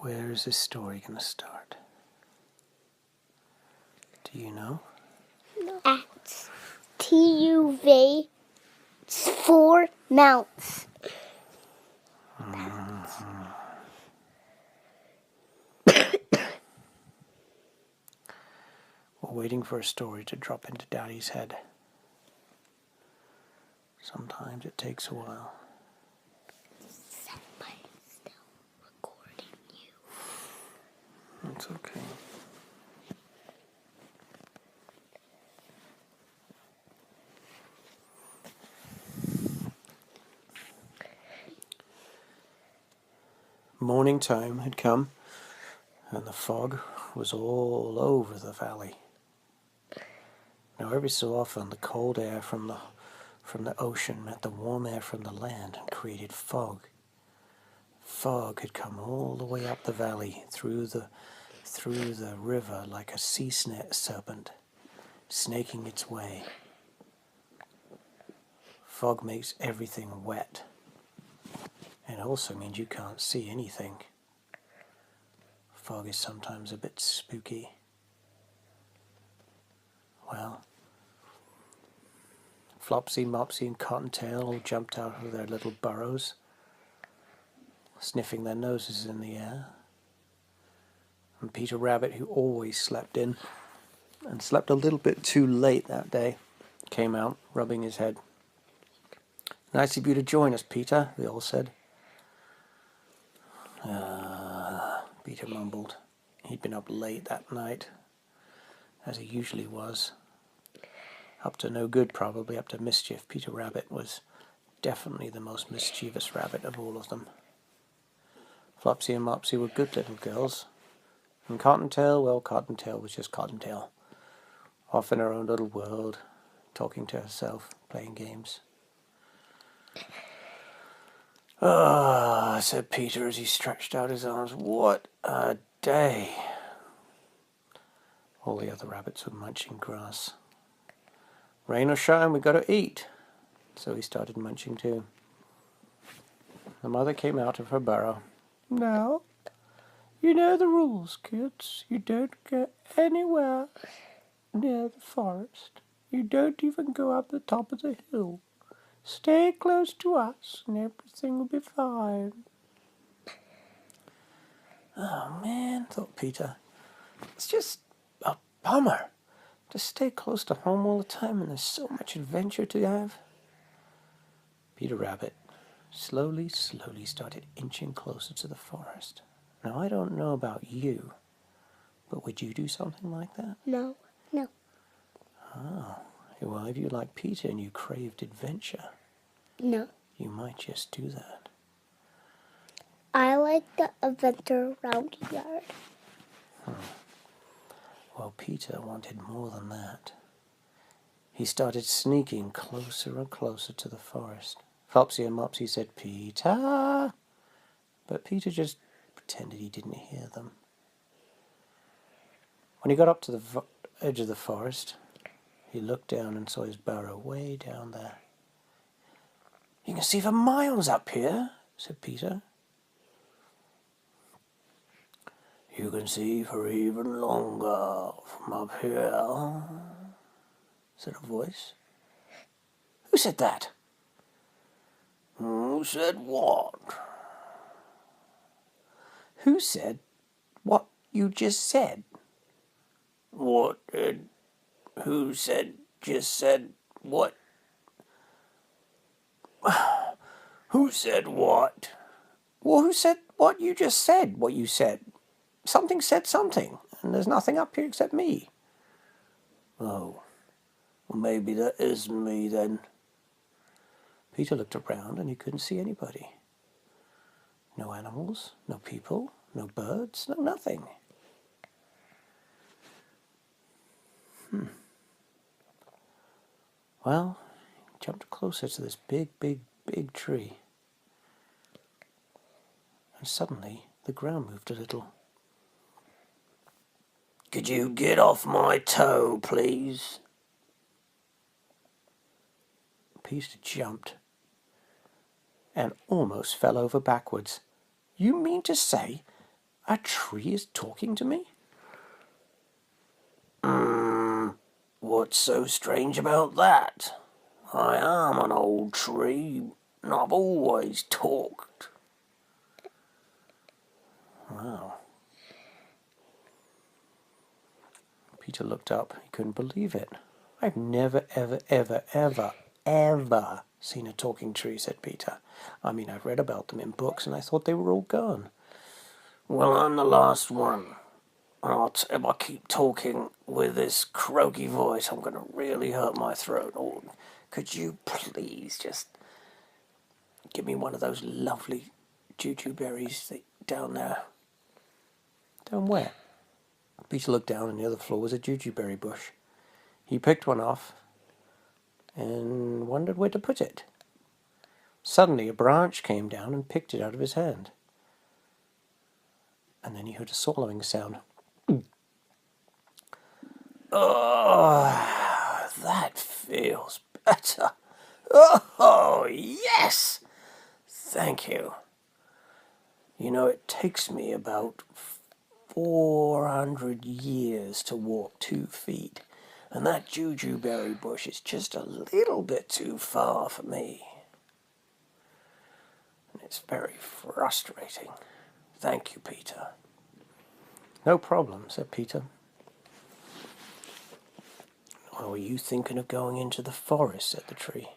Where is this story going to start? Do you know? At TUV 4 mounts. We're waiting for a story to drop into Daddy's head. Sometimes it takes a while. Somebody's still recording you. It's okay. Morning time had come, and the fog was all over the valley. Now, every so often, the cold air from the ocean met the warm air from the land and created fog. Fog had come all the way up the valley through the river like a sea serpent, snaking its way. Fog makes everything wet, and it also means you can't see anything. Fog is sometimes a bit spooky. Well, Flopsy, Mopsy, and Cottontail all jumped out of their little burrows, sniffing their noses in the air. And Peter Rabbit, who always slept in, and slept a little bit too late that day, came out, rubbing his head. "Nice of you to join us, Peter," they all said. Peter mumbled. He'd been up late that night, as he usually was. Up to no good, probably, up to mischief. Peter Rabbit was definitely the most mischievous rabbit of all of them. Flopsy and Mopsy were good little girls. And Cottontail, well, Cottontail was just Cottontail. Off in her own little world, talking to herself, playing games. "Ah," said Peter as he stretched out his arms. "What a day." All the other rabbits were munching grass. "Rain or shine, we got to eat." So he started munching too. The mother came out of her burrow. "Now, you know the rules, kids. You don't go anywhere near the forest. You don't even go up the top of the hill. Stay close to us and everything will be fine." Oh man, thought Peter. It's just a bummer to stay close to home all the time, and there's so much adventure to have. Peter Rabbit slowly started inching closer to the forest. Now, I don't know about you, but would you do something like that? No. Oh, well, if you like Peter and you craved adventure, No. you might just do that. I like the adventure around the yard. Well, Peter wanted more than that. He started sneaking closer and closer to the forest. Flopsy and Mopsy said, "Peter!" But Peter just pretended he didn't hear them. When he got up to the edge of the forest, he looked down and saw his burrow way down there. "You can see for miles up here," said Peter. "You can see for even longer from up here," said a voice. "Who said that?" "Who said what?" "Who said what you just said?" "What did... Who said... just said... what?" "Who said what?" "Well, who said what you just said, what you said? Something said something, and there's nothing up here except me." "Oh, well, maybe that isn't me then." Peter looked around and he couldn't see anybody. No animals, no people, no birds, no nothing. Well, he jumped closer to this big tree. And suddenly the ground moved a little. "Could you get off my toe, please?" Peter jumped and almost fell over backwards. "You mean to say A tree is talking to me? What's so strange about that? I am an old tree, and I've always talked. Wow. Peter looked up. He couldn't believe it. I've never, ever seen a talking tree, said Peter. I mean, I've read about them in books, and I thought they were all gone. Well, I'm the last one. If I keep talking with this croaky voice, I'm going to really hurt my throat. Oh, could you please just give me one of those lovely jujube berries down there? Down where? Peter looked down, and near the floor was a jujuberry bush. He picked one off and wondered where to put it. Suddenly, a branch came down and picked it out of his hand. And then he heard a swallowing sound. Oh, that feels better. Oh, yes! Thank you. You know, it takes me about 400 years to walk 2 feet, and that jujuberry bush is just a little bit too far for me. And it's very frustrating. Thank you, Peter. No problem, said Peter. Well, were you thinking of going into the forest, said the tree.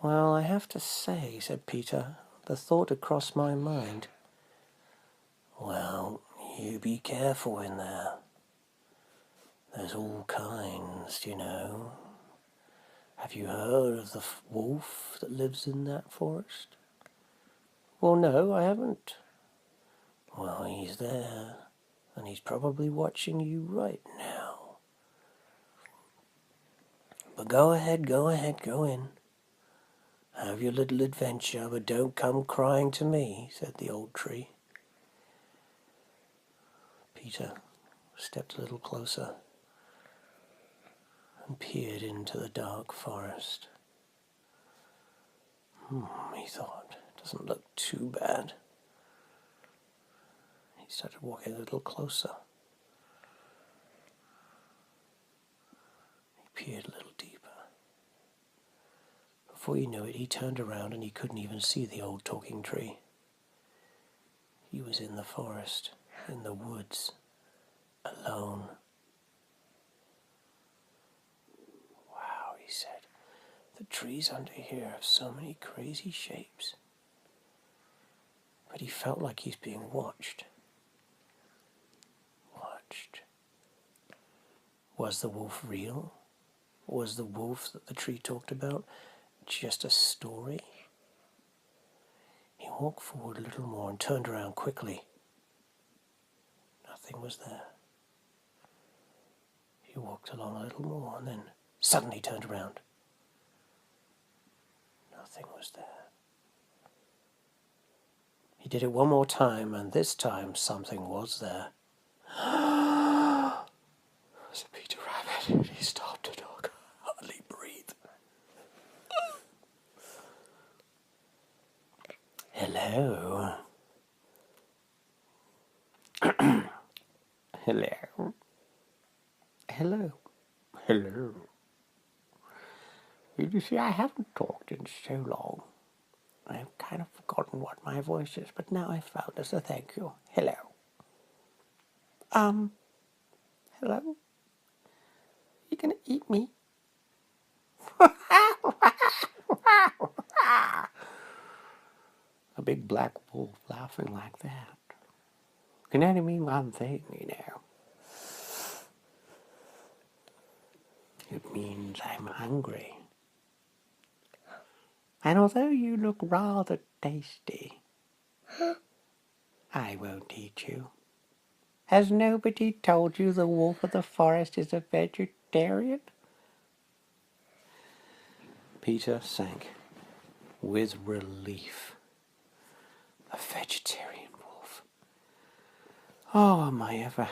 Well, I have to say, said Peter, the thought had crossed my mind. Well, you be careful in there. There's all kinds, you know. Have you heard of the wolf that lives in that forest? Well, no, I haven't. Well, he's there, and he's probably watching you right now. But go ahead, go in. Have your little adventure, but don't come crying to me, said the old tree. Peter stepped a little closer and peered into the dark forest. He thought, doesn't look too bad. He started walking a little closer. He peered a little deeper. Before you knew it, he turned around and he couldn't even see the old talking tree. He was in the forest, in the woods, alone. Wow, he said, the trees under here have so many crazy shapes. But he felt like he's being watched. Was the wolf real? Was the wolf that the tree talked about just a story? He walked forward a little more and turned around quickly. Nothing was there. He walked along a little more and then suddenly turned around. Nothing was there. He did it one more time, and this time something was there. It was a Peter Rabbit. He stopped to talk, hardly breathe. Hello. Hello. Hello. Hello. You see, I haven't talked in so long. I've kind of forgotten what my voice is, but now I've found it, so thank you. Hello. Hello? You gonna eat me? A big black wolf laughing like that can only mean one thing, you know. It means I'm hungry. And although you look rather tasty, I won't eat you. Has nobody told you the wolf of the forest is a vegetarian? Peter sank with relief. A vegetarian wolf. Oh, am I ever